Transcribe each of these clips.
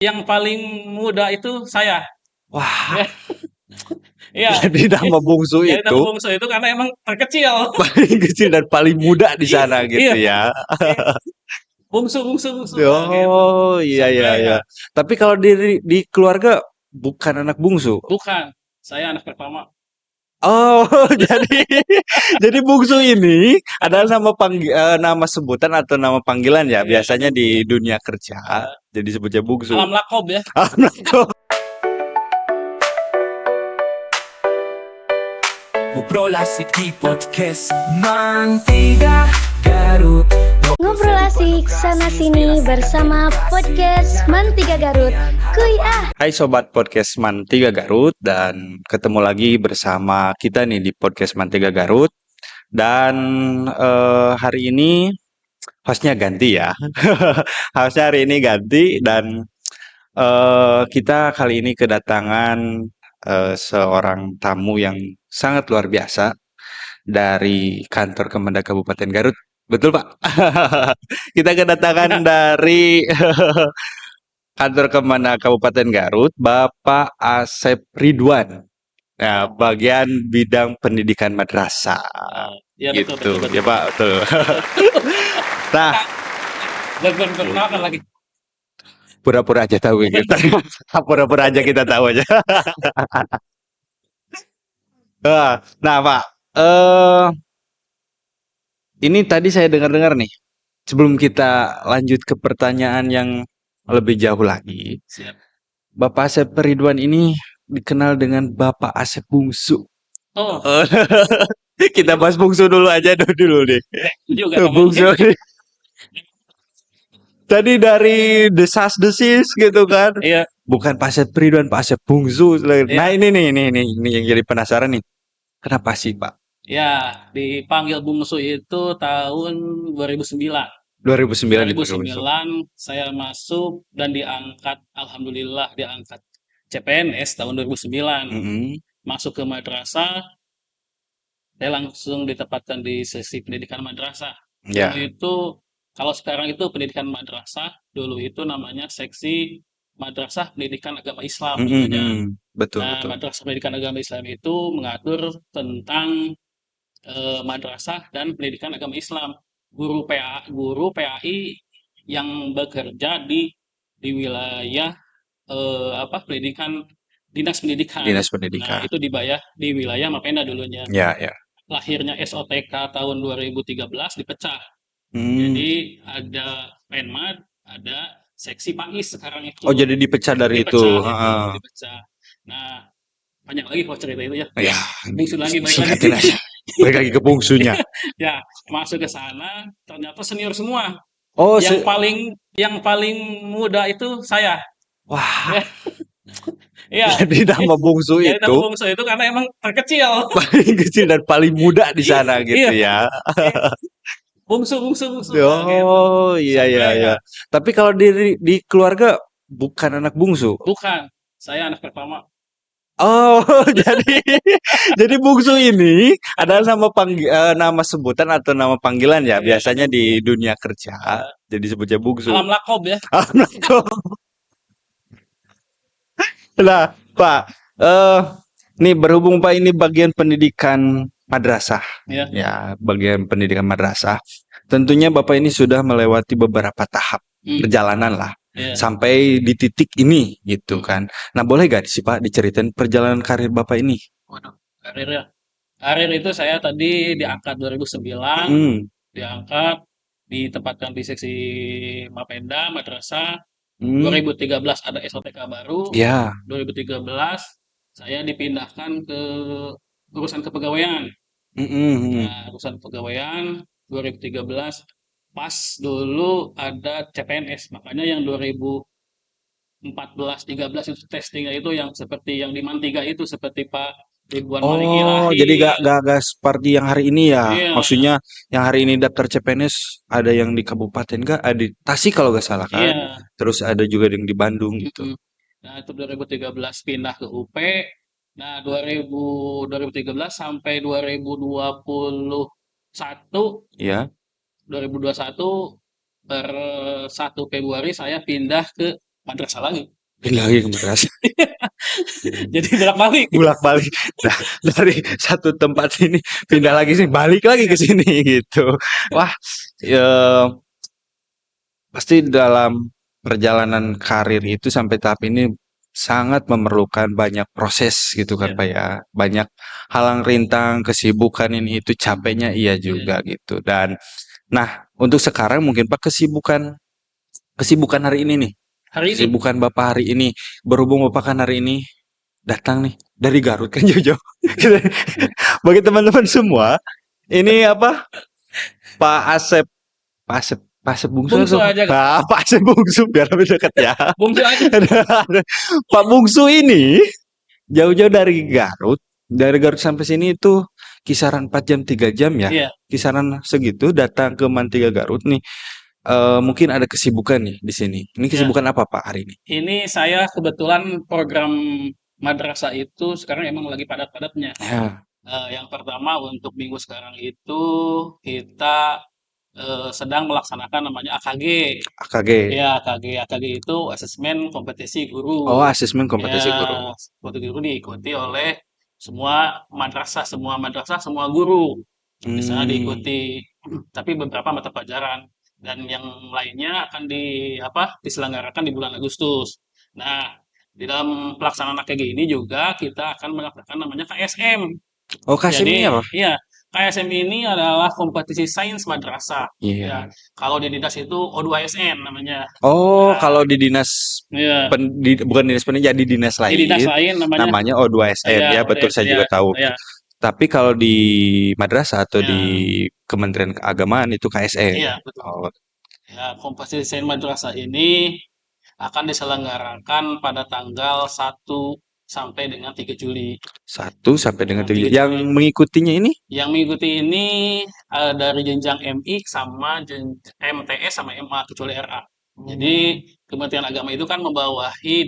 Yang paling muda itu saya. Wah, Ya, iya. jadi nama bungsu Jadi nama itu bungsu itu karena emang terkecil. paling kecil dan paling muda di Iya, sana gitu iya, ya. iya. Bungsu, bungsu, bungsu. Nah, gitu. Oh, iya iya Sampai iya. ya, Tapi kalau di keluarga bukan anak bungsu. bukan. Saya anak pertama. Oh, jadi bungsu ini adalah nama sebutan atau nama panggilan ya. Iya, Biasanya nama di bulan. dunia kerja Eh, jadi sebutnya bungsu. alam lakob ya. Ngobrol asik di podcast Mantiga Garut. Ngobrol asik sana sini bersama podcast Mantiga Garut. Kuy ah. Hai Sobat Podcast Mantiga Garut, dan ketemu lagi bersama kita nih di Podcast Mantiga Garut. Dan hari ini hostnya ganti ya. Hostnya hari ini ganti, dan kita kali ini kedatangan seorang tamu yang sangat luar biasa dari kantor Kemendak Kabupaten Garut. Betul, Pak? Kita kedatangan Ya, dari kantor Kemendak Kabupaten Garut, Bapak Asep Ridwan. Nah, bagian bidang pendidikan madrasah. ya betul, Gitu, betul, ya betul. Pak, betul. Nah, Dan belum perkenalkan lagi. pura-pura aja tahu gitu. Pura-pura aja kita tahu aja. Nah, Pak, eh ini tadi saya dengar-dengar nih, sebelum kita lanjut ke pertanyaan yang lebih jauh lagi, Siap. Bapak Asep Ridwan ini dikenal dengan Bapak Asep Bungsu. Oh, Eh, kita itu bahas Bungsu dulu aja dulu nih. juga Bungsu namanya. nih. Tadi dari desas-desis gitu kan. Iya, Bukan Pak Asep Ridwan, Pak Asep Bungsu. Nah, iya. ini yang jadi penasaran nih. Kenapa sih, Pak? Ya, dipanggil bungsu itu tahun 2009. 2009 dipakai Bungsu. 2009 saya masuk dan diangkat, alhamdulillah diangkat CPNS tahun 2009. Mm-mm. Masuk ke madrasah, saya langsung ditempatkan di sesi pendidikan madrasah. Dulu Ya. itu, kalau sekarang itu pendidikan madrasah, dulu itu namanya seksi madrasah pendidikan agama Islam Mm-mm, namanya. mm. Betul, Nah, betul. madrasah pendidikan agama Islam itu mengatur tentang madrasah dan pendidikan agama Islam. Guru PAI yang bekerja di wilayah pendidikan, dinas pendidikan. Dinas Nah, Pendidikan. itu dibayar di wilayah Mapenda dulunya. Ya, ya. Lahirnya SOTK tahun 2013 dipecah. Hmm. Jadi ada Penmad, ada seksi PAIS sekarang Oh, itu. jadi dipecah dari itu. Dipecah itu, Heeh. dipecah. Nah, banyak lagi kalau cerita itu ya. Ya, Bungsu lagi, baik lagi. singkatin aja. Balik lagi ke bungsunya. Ya, masuk ke sana, ternyata senior semua. Oh, Yang paling muda itu saya. wah, Ya, iya. jadi nama bungsu Jadi nama itu bungsu itu karena emang terkecil. paling kecil dan paling muda di Iya, sana iya, gitu ya. iya. Bungsu, bungsu, bungsu. Nah, gitu. Oh, iya iya Sampai iya. ya, Tapi kalau di keluarga bukan anak bungsu. bukan. Saya anak pertama. Oh, jadi bungsu ini adalah nama sebutan atau nama panggilan ya. Iya, Biasanya nama di bulan. dunia kerja Eh, jadi sebutnya bungsu. alam lakob ya. Nah, Pak, eh nih berhubung Pak ini bagian pendidikan madrasah, Ya. ya, bagian pendidikan madrasah. Tentunya Bapak ini sudah melewati beberapa tahap Hmm, perjalanan lah ya. sampai di titik ini gitu Hmm. kan. Nah, boleh gak sih Pak diceritain perjalanan karir Bapak ini? Waduh, karir ya. Karir itu saya tadi diangkat 2009, Hmm, diangkat, ditempatkan di seksi Mapenda, Madrasah. hmm, 2013 ada SOTK baru. ya, 2013 saya dipindahkan ke urusan kepegawaian. hmm, hmm, hmm. Nah, urusan kepegawaian 2013 pas dulu ada CPNS. Makanya yang 2014 13 itu testingnya itu yang seperti yang di Mantiga itu seperti Pak Ridwan Malik Oh, jadi Ilahi. gak seperti yang hari ini ya. Iya, Maksudnya yang hari ini daftar CPNS ada yang di kabupaten gak? Ada di Tasik kalau gak salah kan. iya. Terus ada juga yang di Bandung gitu. Mm-mm. Nah, itu 2013 pindah ke UP. Nah, 2013 sampai 2021, Ya. 2021 per 1 Februari saya pindah ke madrasah lagi. Pindah lagi ke madrasah. Jadi bolak-balik. Bolak-balik. Nah, dari satu tempat ini pindah lagi sini, balik lagi ke sini gitu. Wah, pasti dalam perjalanan karir itu sampai tahap ini sangat memerlukan banyak proses gitu kan Iya. Pak ya. Banyak halang rintang, kesibukan ini itu capeknya iya Iya. juga gitu. Dan nah, untuk sekarang mungkin Pak kesibukan hari ini nih. Hari ini Kesibukan Bapak hari ini. Berhubung Bapak kan hari ini datang nih dari Garut kan jauh-jauh. Bagi teman-teman semua, ini apa? Pak Asep, Pak Asep Bungsu Bungsu atau aja. Pak Asep Bungsu biar lebih dekat ya. Bungsu aja. Pak Bungsu ini jauh-jauh dari Garut sampai sini itu kisaran 4 jam 3 jam ya. Iya. Kisaran segitu datang ke Mantiga Garut nih. Mungkin ada kesibukan nih di sini. Ini Iya. kesibukan apa Pak hari ini? Ini saya kebetulan program madrasah itu sekarang emang lagi padat-padatnya. Ya, Yang pertama untuk minggu sekarang itu kita sedang melaksanakan namanya AKG. AKG. Ya, AKG itu asesmen kompetisi guru. Oh, asesmen kompetisi Ya, guru. kompetisi guru diikuti oleh semua madrasah, semua guru. Di sana diikuti, tapi beberapa mata pelajaran dan yang lainnya akan diselenggarakan di bulan Agustus. Nah, di dalam pelaksanaan AKG ini juga kita akan melakukan namanya KSM. Oh, KSM ini apa? Iya, KSM ini adalah kompetisi sains madrasah. Iya. Ya, kalau di dinas itu O2SN namanya. Oh, Nah, kalau di dinas iya, bukan dinas pendidikan, di dinas di dinas lain lain namanya namanya O2SN ya ya, betul saya O2SN. juga tahu. Ya, Tapi kalau di madrasah atau ya, di Kementerian Keagamaan itu KSN. iya, betul. Oh, Ya, kompetisi sains madrasah ini akan diselenggarakan pada tanggal 1 sampai dengan 3 Juli. 1 sampai dengan 3. 3 Yang Juli. mengikutinya ini Yang mengikuti ini dari jenjang MI sama MTS sama MA kecuali RA. Jadi Kementerian Agama itu kan membawahi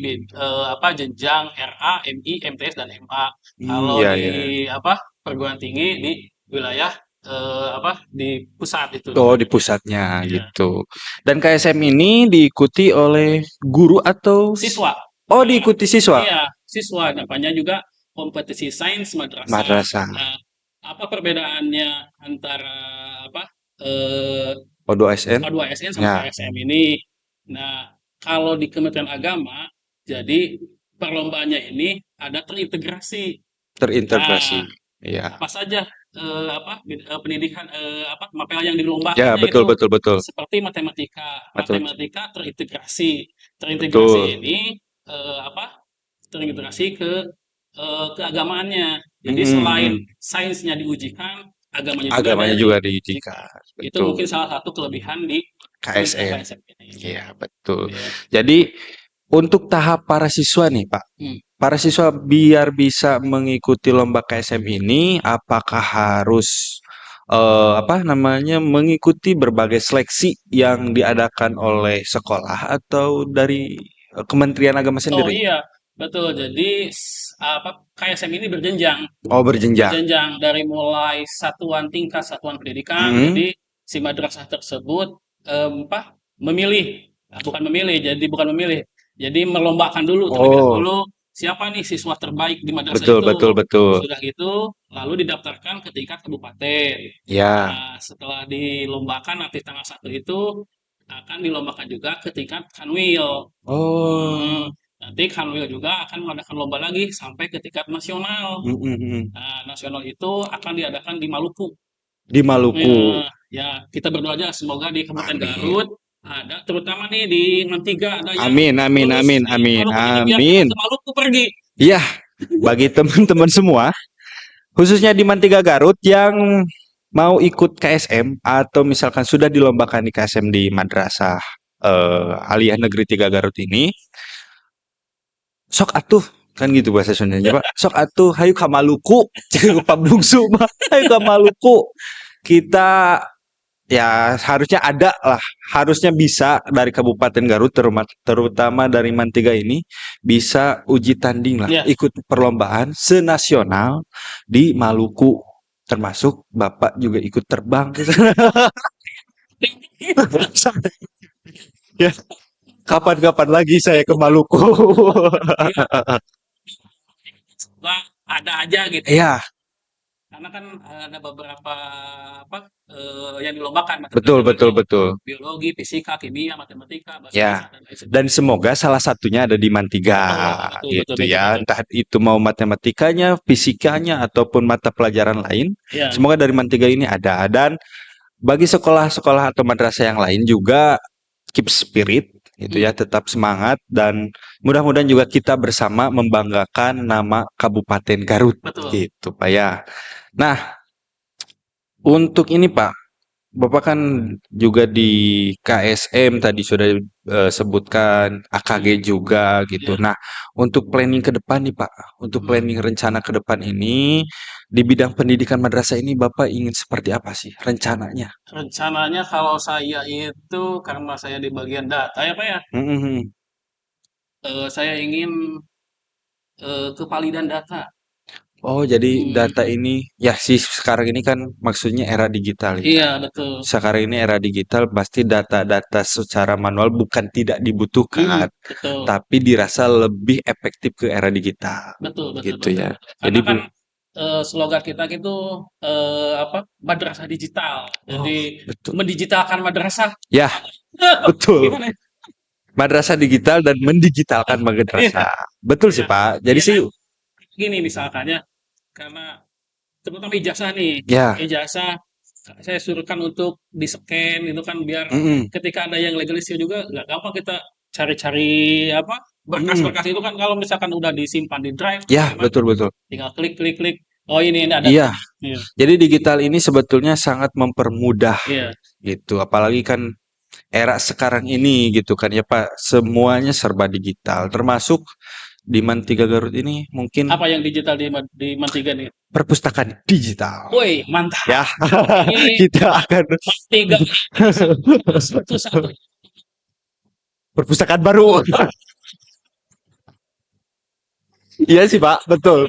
jenjang RA, MI, MTS dan MA. Kalau iya di ya. perguruan tinggi di wilayah di pusat itu. Oh, di pusatnya Iya. gitu. Dan KSM ini diikuti oleh guru atau Siswa. Oh, diikuti siswa. Iya, siswa. Namanya juga kompetisi sains madrasah. Madrasah. Nah, apa perbedaannya antara eh, O2SN. O2SN sama Ya, KSM ini? Nah, kalau di Kementerian Agama, jadi perlombaannya ini ada terintegrasi. terintegrasi. Nah, Iya. apa saja pendidikan mapel yang dilombakannya Ya, betul itu betul. seperti matematika. Betul. Matematika terintegrasi. Terintegrasi Betul. ini terintegrasi ke keagamaannya. Jadi Mm-mm. selain sainsnya diujikan, Agamanya juga diujikan. itu Betul. mungkin salah satu kelebihan di KSM. KSM ini. Iya, betul. Iya. Jadi untuk tahap para siswa nih, Pak. Para siswa biar bisa mengikuti lomba KSM ini, apakah harus mengikuti berbagai seleksi yang diadakan oleh sekolah atau dari Kementerian Agama Oh sendiri? iya, betul. Jadi KSM ini berjenjang. Oh, berjenjang. Berjenjang dari mulai tingkat satuan pendidikan. Mhm. Jadi si madrasah tersebut memilih, bukan memilih. Jadi melombakan dulu terlebih Oh, dahulu siapa nih siswa terbaik di madrasah betul, itu. betul. Sudah gitu, lalu didaftarkan ke tingkat kabupaten. Ya. Nah, setelah dilombakan nanti tanggal 1 itu akan dilombakan juga ke tingkat Kanwil. Oh. Nanti Kanwil juga akan mengadakan lomba lagi sampai ke tingkat nasional. Mhm. Nah, nasional itu akan diadakan di Maluku. Di Maluku. Ya, kita berdoa aja semoga di Kabupaten Amin. Garut ada, terutama nih di Mantiga ada yang Amin, amin, lulus amin, di amin, Maluku ini biar amin. kita ke Maluku pergi. Iya, bagi teman-teman semua, khususnya di Mantiga Garut yang mau ikut KSM atau misalkan sudah dilombakan di KSM di Madrasah Aliyah Negeri 3 Garut ini, sok atuh kan gitu bahasa Sundanya Pak. Sok atuh hayu ka Maluku, cek Pak Bungsu mah, hayu ka Maluku. Kita ya harusnya bisa dari Kabupaten Garut terutama dari Mantiga ini bisa uji tanding lah, Ya. ikut perlombaan senasional di Maluku, termasuk Bapak juga ikut terbang ke sana. Ya. Kapan-kapan lagi saya ke Maluku. Wah, ada aja gitu. Iya, Karena kan ada beberapa apa yang dilombakan mata betul, pelajaran betul, itu betul. biologi, fisika, kimia, matematika, bahasa Ya, Inggris dan lain dan sebagainya. semoga salah satunya ada di Mantiga Betul, betul, betul, gitu betul, ya. betul. Entah itu mau matematikanya, fisikanya ataupun mata pelajaran lain, Ya, semoga dari Mantiga ini ada. Dan bagi sekolah-sekolah atau madrasah yang lain juga keep spirit gitu ya, tetap semangat dan mudah-mudahan juga kita bersama membanggakan nama Kabupaten Garut betul. gitu Pak ya. Nah, untuk ini Pak, Bapak kan juga di KSM tadi sudah sebutkan, AKG juga gitu. Ya, Nah, untuk planning ke depan nih Pak, untuk hmm. planning rencana ke depan ini di bidang pendidikan madrasah ini Bapak ingin seperti apa sih rencananya? Rencananya kalau saya itu karena saya di bagian data ya Pak ya, Mhm. saya ingin kevalidan data. Oh, jadi data Hmm, ini ya sih sekarang ini kan maksudnya era digital ya. iya betul. Sekarang ini era digital pasti data-data secara manual bukan tidak Hmm, dibutuhkan, betul, tapi dirasa lebih efektif ke era digital betul, betul, gitu betul, ya. betul. Jadi Karena kan slogan kita gitu apa madrasah digital. oh, Jadi betul. mendigitalkan madrasah. Ya, betul. Gimana? Madrasah digital dan mendigitalkan Iya, madrasah. Betul sih, iya, Pak. Jadi iya sih kan gini misalkan ya, karena terutama ijazah nih, ya, ijazah saya suruhkan untuk di-scan itu kan biar mm-mm, ketika ada yang legalisir juga nggak gampang kita cari-cari apa mm-mm. berkas-berkas itu kan kalau misalkan udah disimpan di drive Ya, gitu kan betul betul. tinggal klik klik klik oh ini ada Iya, iya jadi digital ini sebetulnya sangat mempermudah iya gitu. Apalagi kan era sekarang ini gitu kan ya Pak, semuanya serba digital. Termasuk di Mantiga Garut ini mungkin apa yang digital di Mantiga nih perpustakaan digital. woi mantap Ya, ini kita akan Mantiga satu-satu perpustakaan baru. Iya sih Pak, betul.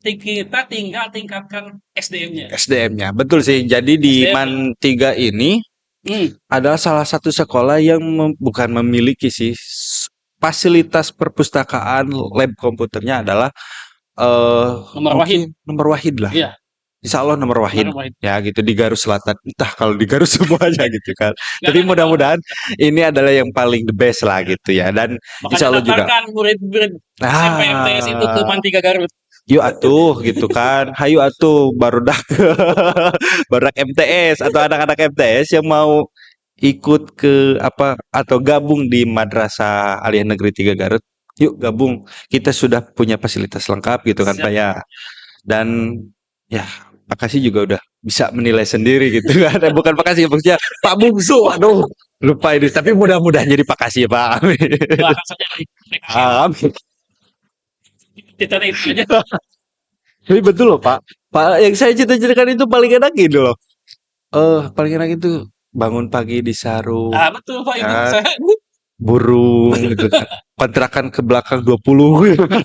kita tinggal tingkatkan SDM-nya SDM-nya, betul sih. Jadi di SDM Mantiga ini hmm, adalah salah satu sekolah yang bukan memiliki sih fasilitas perpustakaan lab komputernya adalah nomor wahid mungkin nomor wahid lah. iya Insya Allah nomor wahid nomor wahid ya gitu di Garut Selatan. Entah kalau di Garut semuanya gitu kan. Tapi karena mudah-mudahan ini adalah yang paling the best lah gitu ya. Dan insya makanya Allah juga. daftarkan murid-murid SMP MTS itu ke Ah, Mantiga Garut. yuk atuh gitu kan. Hayu atuh barudak barudak MTS atau anak-anak MTS yang mau ikut ke apa atau gabung di Madrasah Aliyah Negeri 3 Garut. Yuk gabung. Kita sudah punya fasilitas lengkap gitu kan Pak Siap. ya. Dan ya Pak Kasih juga udah bisa menilai sendiri gitu kan. Bukan Pak Kasih maksudnya Pak Bungsu. Aduh, lupa ini. Tapi mudah-mudahan jadi Pak Kasih ya Pak. Amin. Doakan saja dari PKN. Amin. Kita itu aja. Tapi betul loh Pak. Pak yang saya cita-citakan itu paling enak gitu loh. Paling enak itu bangun pagi di sarung Ah, betul Pak itu. kan, Saya burung gitu kan. Kontrakan ke belakang 20 gitu kan.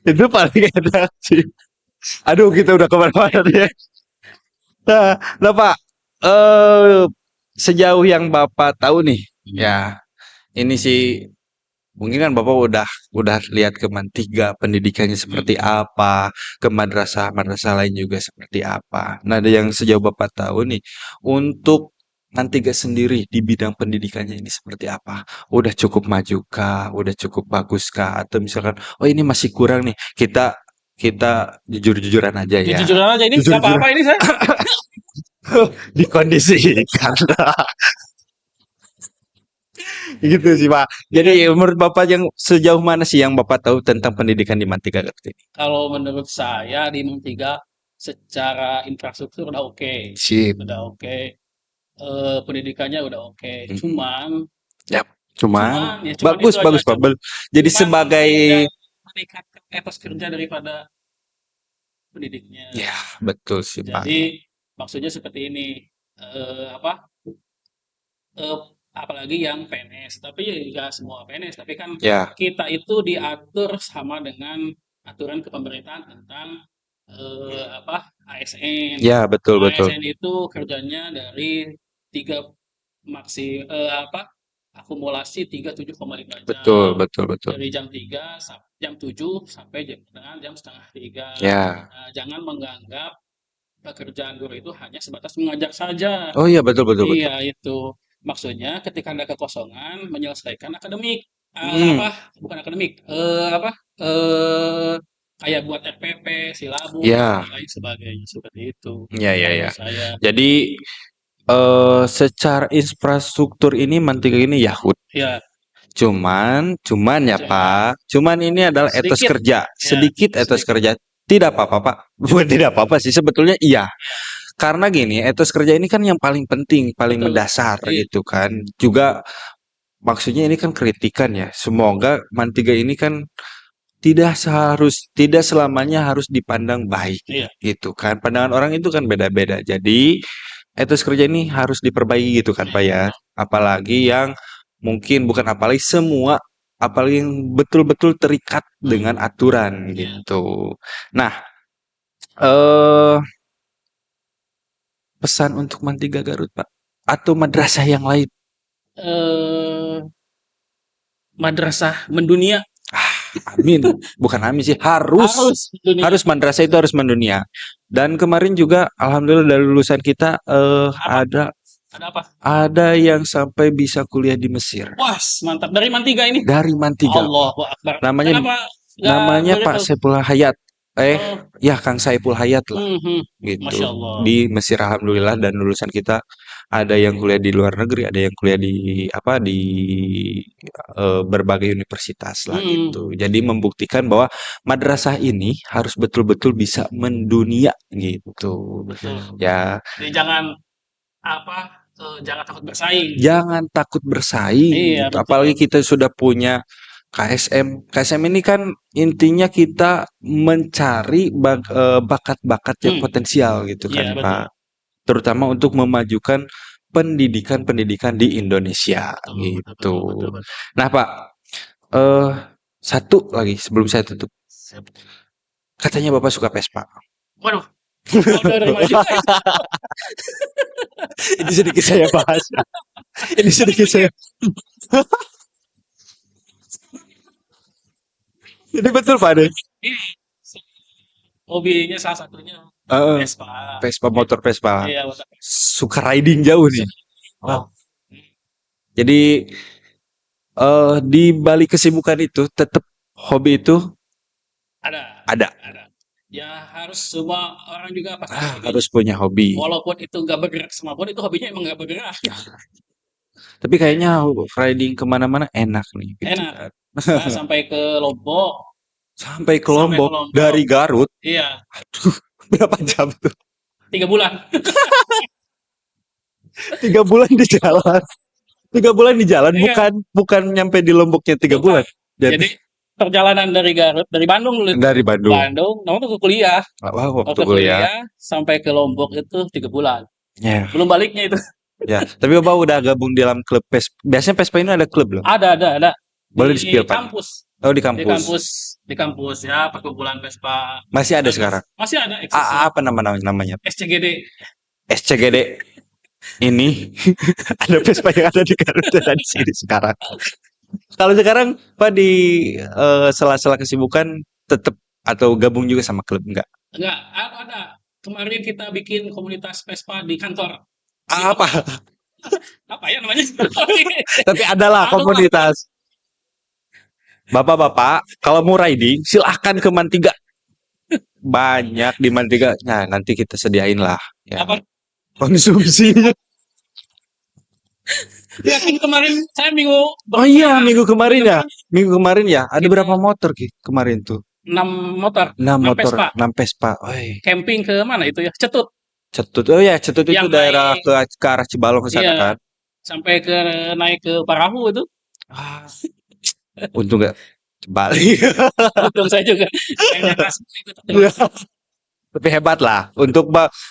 Itu paling enak sih. Aduh, kita udah kemana-mana nih. Nah Pak, sejauh yang Bapak tahu nih, ya ini sih mungkin kan Bapak udah lihat ke Mantiga pendidikannya seperti apa, ke madrasah-madrasah lain juga seperti apa. Nah, ada yang sejauh Bapak tahu nih, untuk Mantiga sendiri di bidang pendidikannya ini seperti apa? Udah cukup maju kah? Udah cukup bagus kah? Atau misalkan, oh ini masih kurang nih. Kita kita jujur-jujuran aja ya. jujur aja ini nggak Jujur-jujuran apa-apa ini saya. dikondisikan. Gitu sih Pak. Jadi menurut Bapak yang sejauh mana sih yang Bapak tahu tentang pendidikan di Mantiga Garut ini? Kalau menurut saya di Mantiga secara infrastruktur udah oke. Sip. Udah oke. Pendidikannya udah oke. Hmm. Cuman Yap. Cuman cuman bagus itu aja bagus Pak. cuman Jadi cuman sebagai tidak meningkatkan etos kerja daripada pendidiknya. ya betul sih Pak. Jadi maksudnya seperti ini, apa, eee, apalagi yang PNS, tapi ya nggak semua PNS, tapi kan Ya, kita itu diatur sama dengan aturan kepemerintahan tentang, apa, ASN. ya betul betul. ASN itu kerjanya dari 3 akumulasi 37,5 Betul, jam. betul, betul. Dari jam 7 sampai dengan jam setengah 3. Ya. Nah, jangan menganggap pekerjaan guru itu hanya sebatas mengajar saja. Oh iya, betul, betul, betul. Iya, itu. Maksudnya ketika ada kekosongan menyelesaikan akademik. Hmm. Bukan akademik, kayak buat RPP, silabus, Ya, dan lain sebagainya seperti itu. ya, ya, Kalau ya. saya, Jadi secara infrastruktur ini Mantiga ini Yahut. ya Cuman ya cuma Pak, cuman ini adalah etos sedikit, kerja, ya sedikit etos sedikit. kerja. Tidak apa-apa Pak, bukan tidak apa-apa sih sebetulnya iya. Karena gini, etos kerja ini kan yang paling penting, paling Betul. mendasar Iya. gitu kan. Juga maksudnya ini kan kritikan ya. Semoga Mantiga ini kan tidak selamanya harus dipandang baik Iya. gitu kan. Pandangan orang itu kan beda-beda. Jadi etos kerja ini harus diperbaiki gitu kan Pak ya. Apalagi yang mungkin bukan apalagi semua apalagi yang betul-betul terikat dengan aturan Iya. gitu. Nah, eh pesan untuk Mantiga Garut Pak atau madrasah yang lain. Eh, madrasah mendunia Amin, bukan amin sih, harus mendunia. madrasah itu harus mendunia. Dan kemarin juga alhamdulillah dari lulusan kita Ada apa? ada yang sampai bisa kuliah di Mesir. Wah, mantap. Dari Mantiga ini. Dari Mantiga. Allahu Akbar. Namanya Kenapa namanya boleh Pak tahu? Saiful Hayat. Oh, Ya Kang Saiful Hayat lah Masya gitu. Allah. Di Mesir alhamdulillah dan lulusan kita ada yang kuliah di luar negeri, ada yang kuliah di berbagai universitas lah gitu. Jadi membuktikan bahwa madrasah ini harus betul-betul bisa mendunia gitu. Betul. Ya, Jadi jangan jangan takut bersaing. jangan takut bersaing Iya, gitu. betul. Apalagi kita sudah punya KSM. KSM ini kan intinya kita mencari bakat-bakat yang potensial gitu Iya, kan betul. Pak. Terutama untuk memajukan pendidikan di Indonesia Betul, gitu. betul, betul. Nah Pak, satu lagi sebelum saya tutup. Siap. Katanya Bapak suka Vespa. Waduh. Dari mana juga ya? Ini sedikit saya bahas. Ini sedikit saya. Ini betul Pak deh. Hobinya salah satunya Vespa. Vespa, motor Vespa. Iya, betul. Suka riding jauh nih. Oh. Jadi di balik kesibukan itu tetap hobi itu ada. Ya harus semua orang juga pasti Harus punya hobi. walaupun itu nggak bergerak semapun itu hobinya emang nggak bergerak. Tapi kayaknya riding kemana-mana enak nih. Gitu Enak. kan. Nah, sampai ke Lombok. Sampai ke Lombok dari Garut. Iya. Aduh, berapa jam tuh? 3 bulan. 3 bulan di jalan. 3 bulan di jalan, Iya. bukan nyampe di Lomboknya 3 bulan. Jadi perjalanan dari Garut, dari Bandung dulu. Dari Bandung. Waktu ke kuliah. Waktu kuliah sampai ke Lombok itu 3 bulan. Ya. Belum baliknya itu. Ya, tapi Bapak udah gabung di dalam klub Vespa. Biasanya Vespa ini ada klub loh. Ada. Boleh di di-spill, Pak? kampus. Oh, di kampus. Di kampus ya, perkumpulan Vespa. Masih ada sekarang. Masih ada Apa namanya? SCGD. SCGD. Ini ada Vespa yang ada di Garut dan di sini sekarang. Kalau sekarang Pak di sela-sela kesibukan tetap atau gabung juga sama klub enggak? Enggak, ada. Kemarin kita bikin komunitas Vespa di kantor. Apa? Apa ya namanya? Tapi adalah komunitas. Bapak-bapak, kalau mau riding silahkan ke Mantiga. Banyak di Mantiga. Nah, nanti kita sediain lah. Ya. Apa? Konsumsi. Ya kan kemarin saya minggu. Oh iya, minggu kemarin ya. Ada berapa motor kemarin tuh? 6 motor. 6 motor, Vespa. 6 Vespa. Oi. Camping ke mana itu ya? Cetut. Oh ya, Cetut itu Yang daerah naik- ke arah Cibalong ke sana Iya. kan. Sampai naik ke Parahu itu. Untung nggak balik. Untung saya juga. Kayaknya kelas itu. Tapi hebat lah.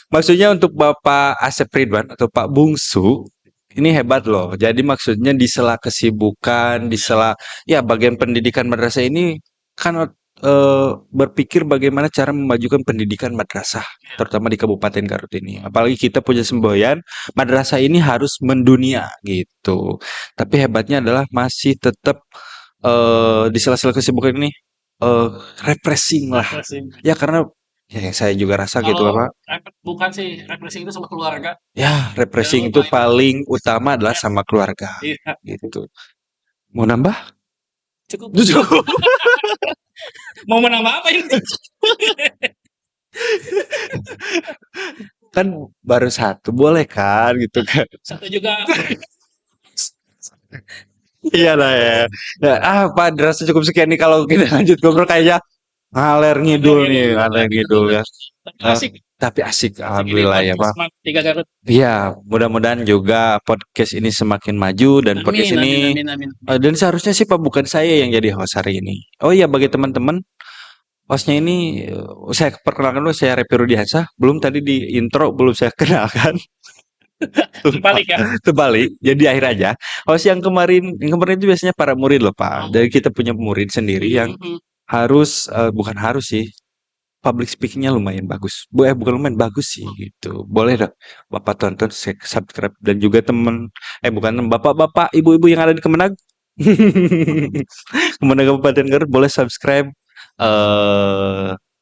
Maksudnya untuk Bapak Asep Ridwan atau Pak Bungsu ini hebat loh. Jadi maksudnya di sela kesibukan, di sela ya bagian pendidikan madrasah ini kan berpikir bagaimana cara memajukan pendidikan madrasah, terutama di Kabupaten Garut ini. Apalagi kita punya semboyan, madrasah ini harus mendunia gitu. Tapi hebatnya adalah masih tetap di sela-sela kesibukan ini refreshing lah. Refreshing. Ya karena ya yang saya juga rasa gitu Kalau Bapak. bukan sih, refreshing itu sama keluarga. Ya, refreshing Jangan itu lupa itu. paling utama adalah sama keluarga Iya, gitu. Mau nambah? cukup. Cukup. Mau menambah apa ini? Kan baru satu boleh kan gitu kan. Satu juga. Iya lah ya. Nah, Pak dirasa cukup sekian nih kalau kita lanjut ngobrol kayaknya ngaler ngidul nih, ngaler ngidul ya. Asik. Tapi asik, Asik ini alhamdulillah ya Pak. podcast Tiga Garut. Iya, mudah-mudahan juga podcast ini semakin maju dan podcast ini Amin. dan seharusnya sih Pak bukan saya yang jadi host hari ini. Oh iya bagi teman-teman, hostnya ini saya perkenalkan dulu, saya Repi Rudiansyah. Belum tadi di intro belum saya kenalkan. Balik ya. Terbalik, jadi akhir aja. Host yang kemarin itu biasanya para murid loh Pak. Jadi kita punya murid sendiri yang harus bukan harus sih, public speaking-nya lumayan bagus. Bukan lumayan bagus sih gitu. Boleh dong Bapak tonton, subscribe dan juga bukan Bapak-bapak, ibu-ibu yang ada di Kemenag. Kemenag Kabupaten Garut boleh subscribe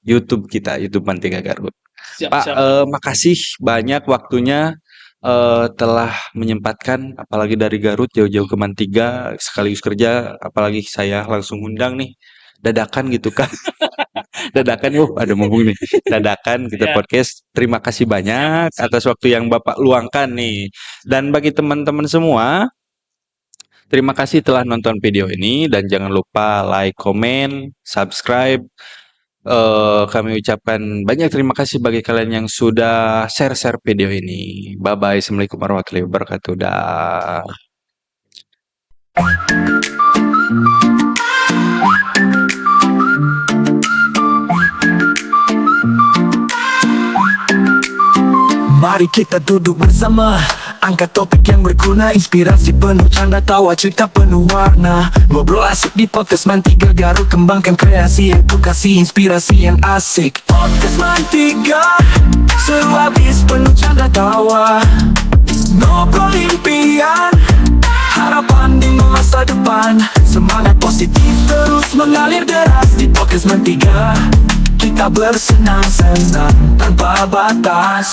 YouTube kita, YouTube Mantiga Garut. Pak, makasih banyak waktunya telah menyempatkan apalagi dari Garut jauh-jauh ke Mantiga sekaligus kerja, apalagi saya langsung undang nih. Dadakan gitu kan. Dadakan ada ngomong nih. Dadakan kita podcast. Terima kasih banyak atas waktu yang Bapak luangkan nih. Dan bagi teman-teman semua, terima kasih telah nonton video ini dan jangan lupa like, komen, subscribe. Kami ucapkan banyak terima kasih bagi kalian yang sudah share video ini. Bye bye. Assalamualaikum warahmatullahi wabarakatuh. Dah. Mari kita duduk bersama, angkat topik yang berguna, inspirasi penuh canda tawa, cerita penuh warna. Ngobrol asik di podcast Mantiga Garut, kembangkan kreasi, edukasi, inspirasi yang asik. Podcast Mantiga, seru habis penuh canda tawa. Ngobrol impian, harapan di masa depan. Semangat positif terus mengalir deras di podcast Mantiga. Kita bersenang-senang tanpa batas.